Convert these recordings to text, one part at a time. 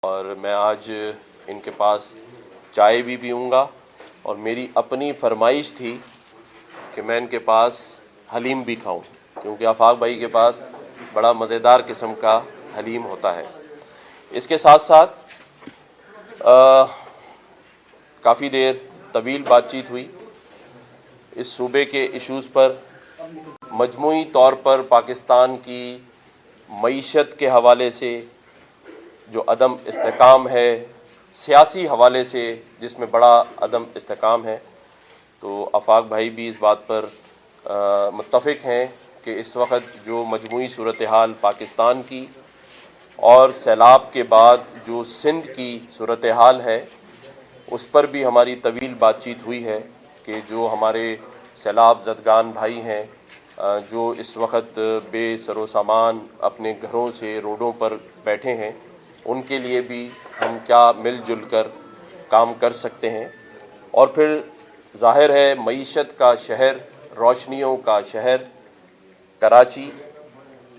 اور میں آج ان کے پاس چائے بھی پیوں گا، اور میری اپنی فرمائش تھی کہ میں ان کے پاس حلیم بھی کھاؤں، کیونکہ آفاق بھائی کے پاس بڑا مزیدار قسم کا حلیم ہوتا ہے۔ اس کے ساتھ ساتھ کافی دیر طویل بات چیت ہوئی اس صوبے کے ایشوز پر، مجموعی طور پر پاکستان کی معیشت کے حوالے سے جو عدم استحکام ہے، سیاسی حوالے سے جس میں بڑا عدم استحکام ہے، تو آفاق بھائی بھی اس بات پر متفق ہیں کہ اس وقت جو مجموعی صورتحال پاکستان کی اور سیلاب کے بعد جو سندھ کی صورتحال ہے اس پر بھی ہماری طویل بات چیت ہوئی ہے کہ جو ہمارے سیلاب زدگان بھائی ہیں جو اس وقت بے سر و سامان اپنے گھروں سے روڈوں پر بیٹھے ہیں، ان کے لیے بھی ہم کیا مل جل کر کام کر سکتے ہیں۔ اور پھر ظاہر ہے معیشت کا شہر، روشنیوں کا شہر کراچی،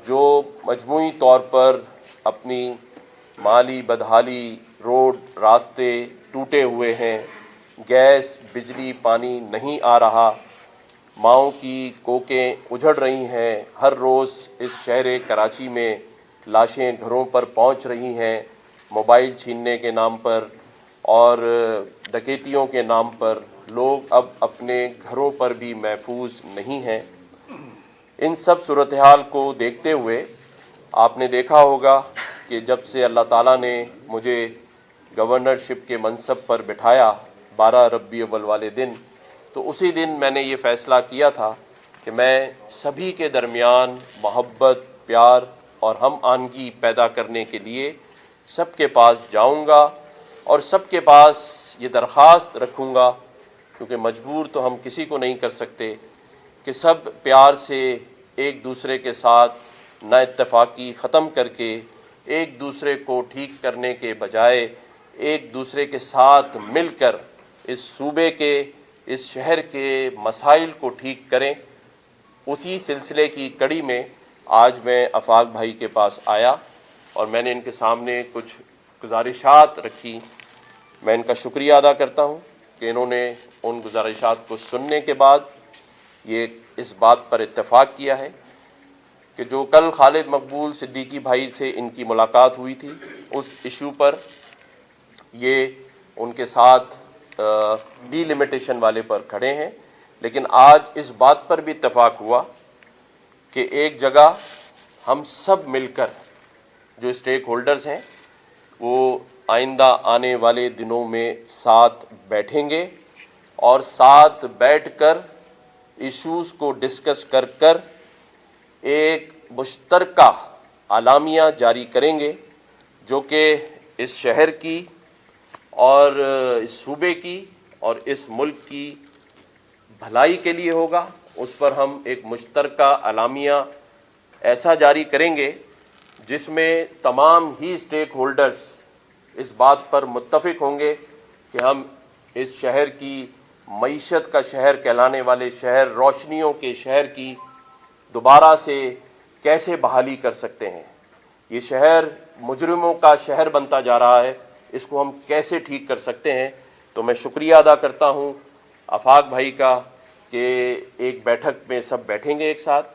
جو مجموعی طور پر اپنی مالی بدحالی، روڈ راستے ٹوٹے ہوئے ہیں، گیس بجلی پانی نہیں آ رہا، ماؤں کی کوکیں اجڑ رہی ہیں، ہر روز اس شہر کراچی میں لاشیں گھروں پر پہنچ رہی ہیں موبائل چھیننے کے نام پر اور ڈکیتیوں کے نام پر، لوگ اب اپنے گھروں پر بھی محفوظ نہیں ہیں۔ ان سب صورتحال کو دیکھتے ہوئے آپ نے دیکھا ہوگا کہ جب سے اللہ تعالیٰ نے مجھے گورنرشپ کے منصب پر بٹھایا 12 ربیع الاول والے دن، تو اسی دن میں نے یہ فیصلہ کیا تھا کہ میں سبھی کے درمیان محبت، پیار اور ہم آہنگی پیدا کرنے کے لیے سب کے پاس جاؤں گا اور سب کے پاس یہ درخواست رکھوں گا، کیونکہ مجبور تو ہم کسی کو نہیں کر سکتے، کہ سب پیار سے ایک دوسرے کے ساتھ نا اتفاقی ختم کر کے ایک دوسرے کو ٹھیک کرنے کے بجائے ایک دوسرے کے ساتھ مل کر اس صوبے کے، اس شہر کے مسائل کو ٹھیک کریں۔ اسی سلسلے کی کڑی میں آج میں آفاق بھائی کے پاس آیا اور میں نے ان کے سامنے کچھ گزارشات رکھی۔ میں ان کا شکریہ ادا کرتا ہوں کہ انہوں نے ان گزارشات کو سننے کے بعد یہ اس بات پر اتفاق کیا ہے کہ جو کل خالد مقبول صدیقی بھائی سے ان کی ملاقات ہوئی تھی اس ایشو پر، یہ ان کے ساتھ ڈی لمیٹیشن والے پر کھڑے ہیں، لیکن آج اس بات پر بھی اتفاق ہوا کہ ایک جگہ ہم سب مل کر جو اسٹیک ہولڈرز ہیں وہ آئندہ آنے والے دنوں میں ساتھ بیٹھیں گے اور ساتھ بیٹھ کر ایشوز کو ڈسکس کر کر ایک مشترکہ اعلامیہ جاری کریں گے جو کہ اس شہر کی اور اس صوبے کی اور اس ملک کی بھلائی کے لیے ہوگا۔ اس پر ہم ایک مشترکہ اعلامیہ ایسا جاری کریں گے جس میں تمام ہی اسٹیک ہولڈرز اس بات پر متفق ہوں گے کہ ہم اس شہر کی معیشت کا شہر کہلانے والے شہر، روشنیوں کے شہر کی دوبارہ سے کیسے بحالی کر سکتے ہیں۔ یہ شہر مجرموں کا شہر بنتا جا رہا ہے، اس کو ہم کیسے ٹھیک کر سکتے ہیں۔ تو میں شکریہ ادا کرتا ہوں آفاق بھائی کا کہ ایک بیٹھک میں سب بیٹھیں گے ایک ساتھ،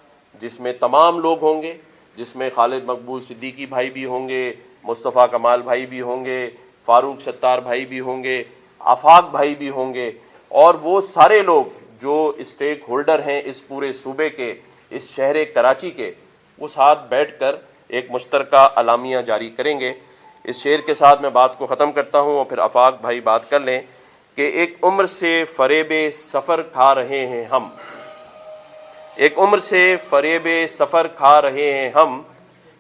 جس میں تمام لوگ ہوں گے، جس میں خالد مقبول صدیقی بھائی بھی ہوں گے، مصطفیٰ کمال بھائی بھی ہوں گے، فاروق ستار بھائی بھی ہوں گے، آفاق بھائی بھی ہوں گے، اور وہ سارے لوگ جو اسٹیک ہولڈر ہیں اس پورے صوبے کے، اس شہر کراچی کے، وہ ساتھ بیٹھ کر ایک مشترکہ اعلامیہ جاری کریں گے۔ اس شعر کے ساتھ میں بات کو ختم کرتا ہوں اور پھر آفاق بھائی بات کر لیں کہ ایک عمر سے فریب سفر کھا رہے ہیں ہم، ایک عمر سے فریب سفر کھا رہے ہیں ہم،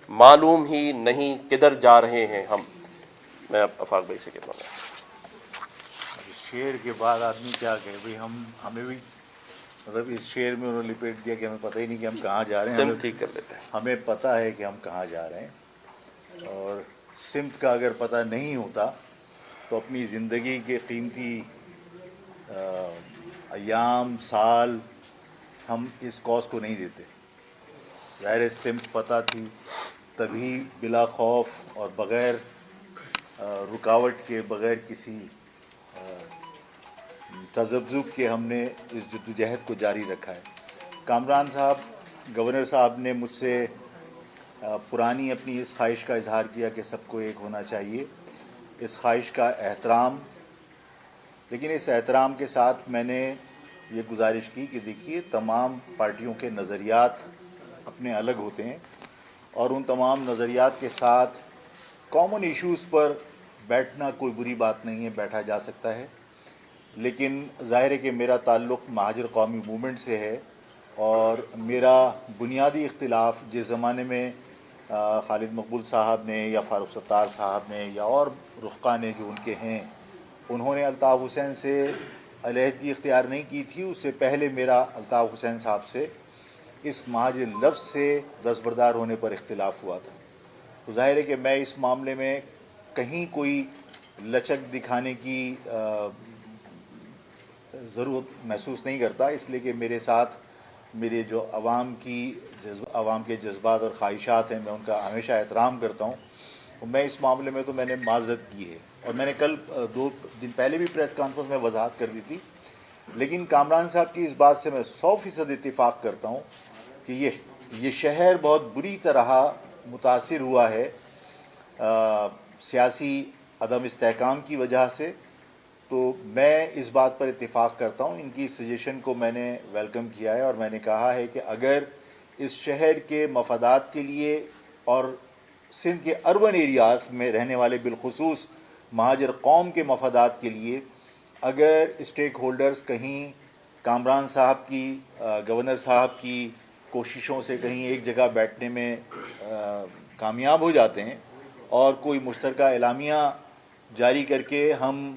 معلوم ہی نہیں کدھر جا رہے ہیں ہم۔ میں آفاق بھائی سے کہتا ہوں، شعر کے بعد آدمی کیا کہے بھائی، ہمیں بھی مطلب اس شعر میں انہوں نے لپیٹ دیا کہ ہمیں پتہ ہی نہیں کہ ہم کہاں جا رہے ہیں۔ سمت ٹھیک کر لیتے ہیں۔ ہمیں پتہ ہے کہ ہم کہاں جا رہے ہیں، اور سمت کا اگر پتہ نہیں ہوتا تو اپنی زندگی کے قیمتی ایام، سال ہم اس کاز کو نہیں دیتے۔ ظاہر سمت پتہ تھی، تبھی بلا خوف اور بغیر رکاوٹ کے بغیر کسی تذبذب کے ہم نے اس جدوجہد کو جاری رکھا ہے۔ کامران صاحب، گورنر صاحب نے مجھ سے پرانی اپنی اس خواہش کا اظہار کیا کہ سب کو ایک ہونا چاہیے، اس خواہش کا احترام، لیکن اس احترام کے ساتھ میں نے یہ گزارش کی کہ دیکھیے تمام پارٹیوں کے نظریات اپنے الگ ہوتے ہیں اور ان تمام نظریات کے ساتھ کامن ایشوز پر بیٹھنا کوئی بری بات نہیں ہے، بیٹھا جا سکتا ہے، لیکن ظاہر ہے کہ میرا تعلق مہاجر قومی موومنٹ سے ہے اور میرا بنیادی اختلاف جس زمانے میں خالد مقبول صاحب نے یا فاروق ستار صاحب نے یا اور رفقا نے جو ان کے ہیں، انہوں نے الطاف حسین سے علیحدگی اختیار نہیں کی تھی، اس سے پہلے میرا الطاف حسین صاحب سے اس مہاجر لفظ سے دستبردار ہونے پر اختلاف ہوا تھا۔ تو ظاہر ہے کہ میں اس معاملے میں کہیں کوئی لچک دکھانے کی ضرورت محسوس نہیں کرتا، اس لیے کہ میرے ساتھ میرے جو عوام کے جذبات اور خواہشات ہیں میں ان کا ہمیشہ احترام کرتا ہوں۔ میں اس معاملے میں تو میں نے معذرت کی ہے اور میں نے کل 2 دن پہلے بھی پریس کانفرنس میں وضاحت کر دی تھی، لیکن کامران صاحب کی اس بات سے میں 100% اتفاق کرتا ہوں کہ یہ شہر بہت بری طرح متاثر ہوا ہے سیاسی عدم استحکام کی وجہ سے۔ تو میں اس بات پر اتفاق کرتا ہوں، ان کی سجیشن کو میں نے ویلکم کیا ہے اور میں نے کہا ہے کہ اگر اس شہر کے مفادات کے لیے اور سندھ کے اربن ایریاز میں رہنے والے بالخصوص مہاجر قوم کے مفادات کے لیے اگر اسٹیک ہولڈرز کہیں کامران صاحب کی گورنر صاحب کی کوششوں سے کہیں ایک جگہ بیٹھنے میں کامیاب ہو جاتے ہیں اور کوئی مشترکہ اعلامیہ جاری کر کے ہم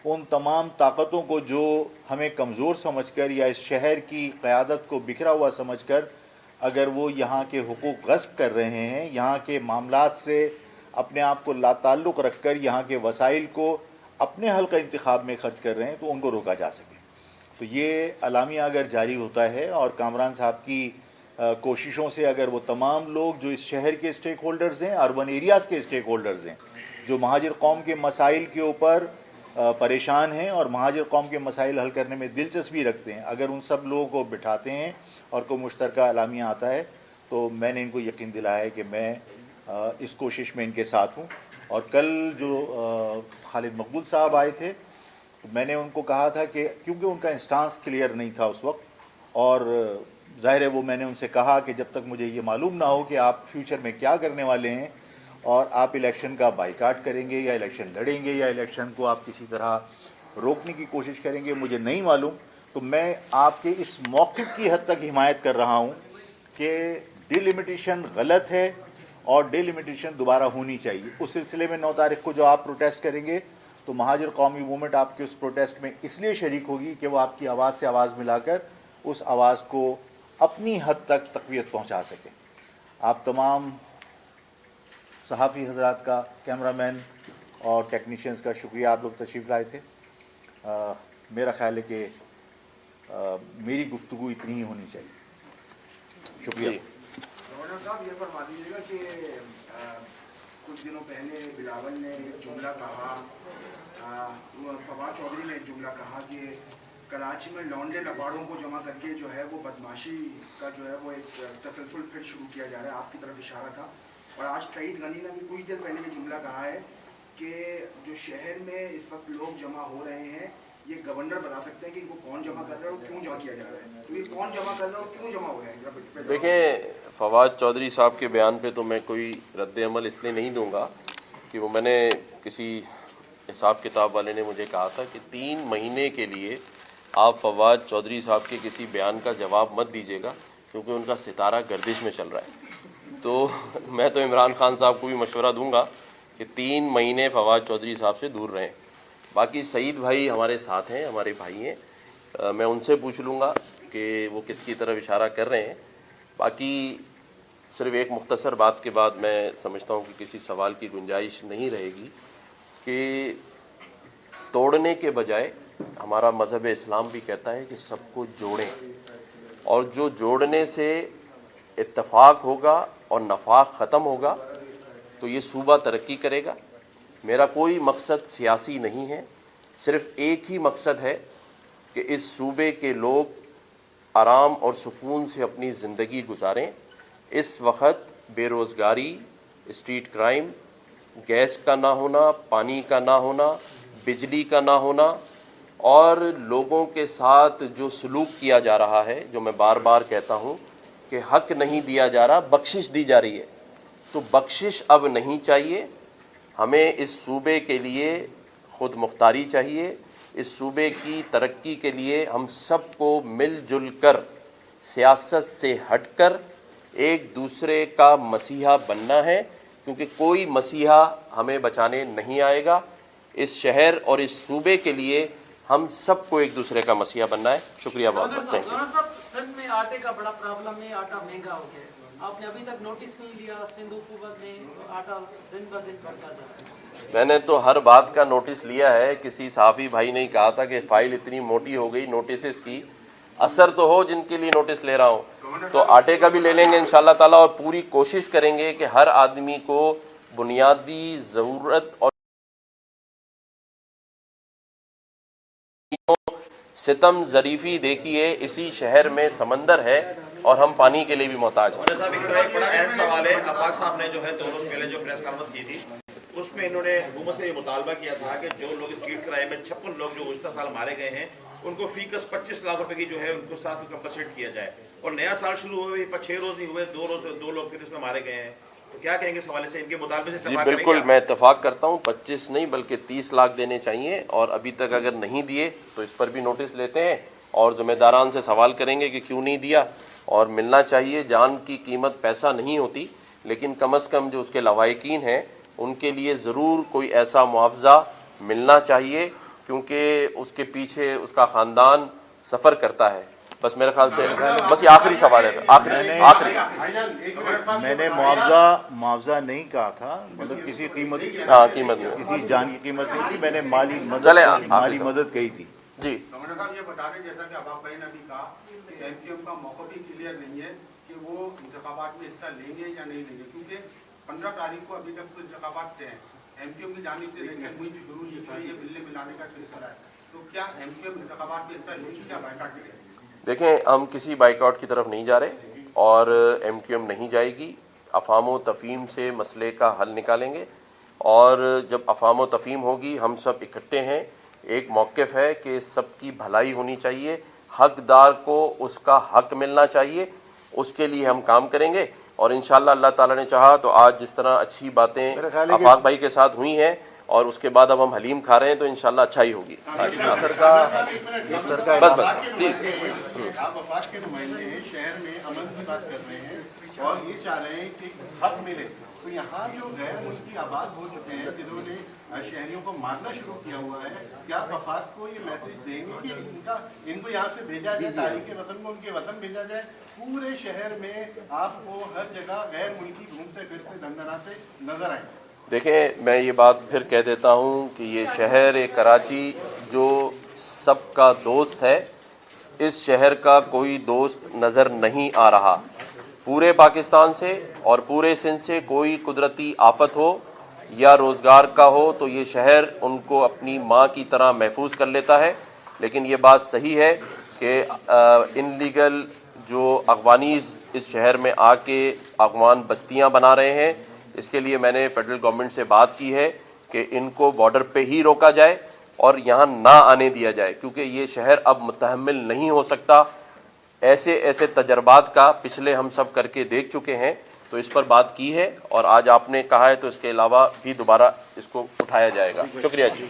ان تمام طاقتوں کو جو ہمیں کمزور سمجھ کر یا اس شہر کی قیادت کو بکھرا ہوا سمجھ کر اگر وہ یہاں کے حقوق غصب کر رہے ہیں، یہاں کے معاملات سے اپنے آپ کو لاتعلق رکھ کر یہاں کے وسائل کو اپنے حلقہ انتخاب میں خرچ کر رہے ہیں تو ان کو روکا جا سکے۔ تو یہ اعلامیہ اگر جاری ہوتا ہے اور کامران صاحب کی کوششوں سے اگر وہ تمام لوگ جو اس شہر کے اسٹیک ہولڈرز ہیں، اربن ایریاز کے اسٹیک ہولڈرز ہیں، جو مہاجر قوم کے مسائل کے اوپر پریشان ہیں اور مہاجر قوم کے مسائل حل کرنے میں دلچسپی رکھتے ہیں، اگر ان سب لوگوں کو بٹھاتے ہیں اور کوئی مشترکہ اعلامیہ آتا ہے تو میں نے ان کو یقین دلایا ہے کہ میں اس کوشش میں ان کے ساتھ ہوں۔ اور کل جو خالد مقبول صاحب آئے تھے تو میں نے ان کو کہا تھا کہ کیونکہ ان کا انسٹانس کلیئر نہیں تھا اس وقت، اور ظاہر ہے وہ میں نے ان سے کہا کہ جب تک مجھے یہ معلوم نہ ہو کہ آپ فیوچر میں کیا کرنے والے ہیں اور آپ الیکشن کا بائیکاٹ کریں گے یا الیکشن لڑیں گے یا الیکشن کو آپ کسی طرح روکنے کی کوشش کریں گے، مجھے نہیں معلوم، تو میں آپ کے اس موقف کی حد تک حمایت کر رہا ہوں کہ ڈیلیمیٹیشن غلط ہے اور ڈیلیمیٹیشن دوبارہ ہونی چاہیے۔ اس سلسلے میں 9 تاریخ کو جو آپ پروٹیسٹ کریں گے تو مہاجر قومی موومنٹ آپ کے اس پروٹیسٹ میں اس لیے شریک ہوگی کہ وہ آپ کی آواز سے آواز ملا کر اس آواز کو اپنی حد تک تقویت پہنچا سکے۔ آپ تمام صحافی حضرات کا، کیمرہ مین اور ٹیکنیشینز کا شکریہ، آپ لوگ تشریف لائے تھے۔ میرا خیال ہے کہ میری گفتگو اتنی ہی ہونی چاہیے۔ شکریہ۔ گورنر صاحب یہ فرما دیجیے گا کہ کچھ دنوں پہلے بلاول نے ایک جملہ کہا، فواد چودھری نے ایک جملہ کہا کہ کراچی میں لونڈے لباڑوں کو جمع کر کے جو ہے وہ بدماشی کا جو ہے وہ ایک تسلسل پھر شروع کیا جا رہا ہے، آپ کی طرف اشارہ تھا۔ اور آج سعید غنی نے بھی کچھ دیر پہلے یہ جملہ کہا ہے کہ جو شہر میں اس وقت لوگ جمع ہو رہے ہیں یہ گورنر بتا سکتے ہیں کہ ان کو کون جمع کر رہا ہے اور کیوں جمع کیا جا رہا ہے، تو یہ کون جمع کر رہا ہے اور کیوں جمع ہو رہے ہیں؟ دیکھیں، فواد چودھری صاحب کے بیان پہ تو میں کوئی رد عمل اس لیے نہیں دوں گا کہ وہ میں نے کسی حساب کتاب والے نے مجھے کہا تھا کہ 3 مہینے کے لیے آپ فواد چودھری صاحب کے کسی بیان کا جواب مت دیجیے گا کیونکہ ان کا ستارہ گردش میں چل رہا ہے۔ تو میں تو عمران خان صاحب کو بھی مشورہ دوں گا کہ 3 مہینے فواد چودھری صاحب سے دور رہیں۔ باقی سعید بھائی ہمارے ساتھ ہیں، ہمارے بھائی ہیں، میں ان سے پوچھ لوں گا کہ وہ کس کی طرف اشارہ کر رہے ہیں۔ باقی صرف ایک مختصر بات کے بعد میں سمجھتا ہوں کہ کسی سوال کی گنجائش نہیں رہے گی کہ توڑنے کے بجائے ہمارا مذہب اسلام بھی کہتا ہے کہ سب کو جوڑیں، اور جو جوڑنے سے اتفاق ہوگا اور نفاق ختم ہوگا تو یہ صوبہ ترقی کرے گا۔ میرا کوئی مقصد سیاسی نہیں ہے، صرف ایک ہی مقصد ہے کہ اس صوبے کے لوگ آرام اور سکون سے اپنی زندگی گزاریں۔ اس وقت بے روزگاری، اسٹریٹ کرائم، گیس کا نہ ہونا، پانی کا نہ ہونا، بجلی کا نہ ہونا اور لوگوں کے ساتھ جو سلوک کیا جا رہا ہے، جو میں بار بار کہتا ہوں کہ حق نہیں دیا جا رہا، بخشش دی جا رہی ہے، تو بخشش اب نہیں چاہیے۔ ہمیں اس صوبے کے لیے خود مختاری چاہیے، اس صوبے کی ترقی کے لیے ہم سب کو مل جل کر سیاست سے ہٹ کر ایک دوسرے کا مسیحا بننا ہے، کیونکہ کوئی مسیحا ہمیں بچانے نہیں آئے گا۔ اس شہر اور اس صوبے کے لیے ہم سب کو ایک دوسرے کا مسیحا بننا ہے۔ شکریہ بہت بہت، تھینک یو۔ صاحب، سندھ میں آٹے کا بڑا پرابلم ہے، آٹا مہنگا ہو گیا ہے، آپ نے ابھی تک نوٹس نہیں لیا؟ سندھ حکومت میں آٹا دن بہ دن بڑھتا جا رہا ہے۔ میں نے تو ہر بات کا نوٹس لیا ہے، کسی صحافی بھائی نے کہا تھا کہ فائل اتنی موٹی ہو گئی نوٹسز کی، اثر تو ہو جن کے لیے نوٹس لے رہا ہوں، تو آٹے کا بھی لے لیں گے انشاءاللہ تعالیٰ، اور پوری کوشش کریں گے کہ ہر آدمی کو بنیادی ضرورت اور ستم ظریفی دیکھیے، اسی شہر میں سمندر ہے اور ہم پانی کے لیے بھی محتاج ہیں۔ صاحب ایک بڑا اہم سوال ہے، آفاق صاحب نے جو ہے 2 روز پہلے جو پریس کانفرنس کی تھی اس میں انہوں نے حکومت سے یہ مطالبہ کیا تھا کہ جو لوگ اسٹریٹ کرائم میں 56 لوگ جو گزشتہ سال مارے گئے ہیں ان کو فی کس 25 لاکھ روپے کی جو ہے ان کو ساتھ کمپنسیٹ کیا جائے، اور نیا سال شروع ہوئے 6 روز نہیں ہوئے 2 لوگ پھر اس میں مارے گئے ہیں، تو کیا کہیں گے اس حوالے سے؟ ان کے مطالبے سے جی بالکل، میں اتفاق کرتا ہوں، 25 نہیں بلکہ 30 لاکھ دینے چاہیے، اور ابھی تک اگر نہیں دیے تو اس پر بھی نوٹس لیتے ہیں اور ذمہ داران سے سوال کریں گے کہ کیوں نہیں دیا، اور ملنا چاہیے۔ جان کی قیمت پیسہ نہیں ہوتی، لیکن کم از کم جو اس کے لواحقین ہیں ان کے لیے ضرور کوئی ایسا معاوضہ ملنا چاہیے، کیونکہ اس کے پیچھے اس کا خاندان سفر کرتا ہے۔ بس میرے خیال سے بس یہ آخری سوال ہے، آخری میں نے معاوضہ نہیں کہا تھا، مطلب کسی قیمت، قیمت نہیں، کسی جان کی قیمت نہیں تھی، میں نے مالی مدد کہی تھی۔ جی گورنر صاحب یہ بتا رہے جیسا کہ آفاق بھائی نے ابھی کہا کہ ایم کیو ایم کا موقع بھی کلیئر نہیں ہے کہ وہ انتخابات میں حصہ لیں گے یا نہیں لیں گے، کیونکہ 15 تاریخ کو ابھی تک تو انتخابات طے ہیں، ایم کیو ایم کی جانب سے الیکشن ہوئی تھی شروع نہیں ہوئی، یہ بلے ملانے کا سلسلہ ہے، تو کیا ایم کیو ایم انتخابات میں حصہ لے گی یا بائیکاٹ کرے گی؟ دیکھیں، ہم کسی بائیکاٹ کی طرف نہیں جا رہے اور ایم کیو ایم نہیں جائے گی۔ افہام و تفہیم سے مسئلے کا حل نکالیں گے، اور جب افہام و تفہیم ہوگی ہم سب اکٹھے ہیں، ایک موقف ہے کہ سب کی بھلائی ہونی چاہیے، حقدار کو اس کا حق ملنا چاہیے، اس کے لیے ہم کام کریں گے، اور انشاءاللہ اللہ تعالیٰ نے چاہا تو آج جس طرح اچھی باتیں آفاق بھائی کے ساتھ ہوئی ہیں اور اس کے بعد اب ہم حلیم کھا رہے ہیں تو انشاءاللہ اچھائی ہوگی۔ بس پلیز، آپ وفاق کے نمائندے ہیں، شہر میں امن کی بات کر رہے ہیں اور یہ چاہ رہے ہیں کہ حق ملے، تو یہاں جو غیر ملکی آباد ہو چکے ہیں جنہوں نے شہریوں کو مارنا شروع کیا ہوا ہے، کیا آپ وفاق کو یہ میسج دیں گے کہ ان کو یہاں سے بھیجا جائے، تاریخ وطن کو ان کے وطن بھیجا جائے؟ پورے شہر میں آپ کو ہر جگہ غیر ملکی گھومتے پھرتے دھندناتے نظر آئیں۔ دیکھیں، میں یہ بات پھر کہہ دیتا ہوں کہ یہ شہر کراچی جو سب کا دوست ہے، اس شہر کا کوئی دوست نظر نہیں آ رہا۔ پورے پاکستان سے اور پورے سندھ سے کوئی قدرتی آفت ہو یا روزگار کا ہو تو یہ شہر ان کو اپنی ماں کی طرح محفوظ کر لیتا ہے، لیکن یہ بات صحیح ہے کہ انلیگل جو اغوانیز اس شہر میں آ کے اغوان بستیاں بنا رہے ہیں، اس کے لیے میں نے فیڈرل گورنمنٹ سے بات کی ہے کہ ان کو بارڈر پہ ہی روکا جائے اور یہاں نہ آنے دیا جائے، کیونکہ یہ شہر اب متحمل نہیں ہو سکتا۔ ایسے تجربات کا پچھلے ہم سب کر کے دیکھ چکے ہیں، تو اس پر بات کی ہے، اور آج آپ نے کہا ہے تو اس کے علاوہ بھی دوبارہ اس کو اٹھایا جائے گا۔ شکریہ جی۔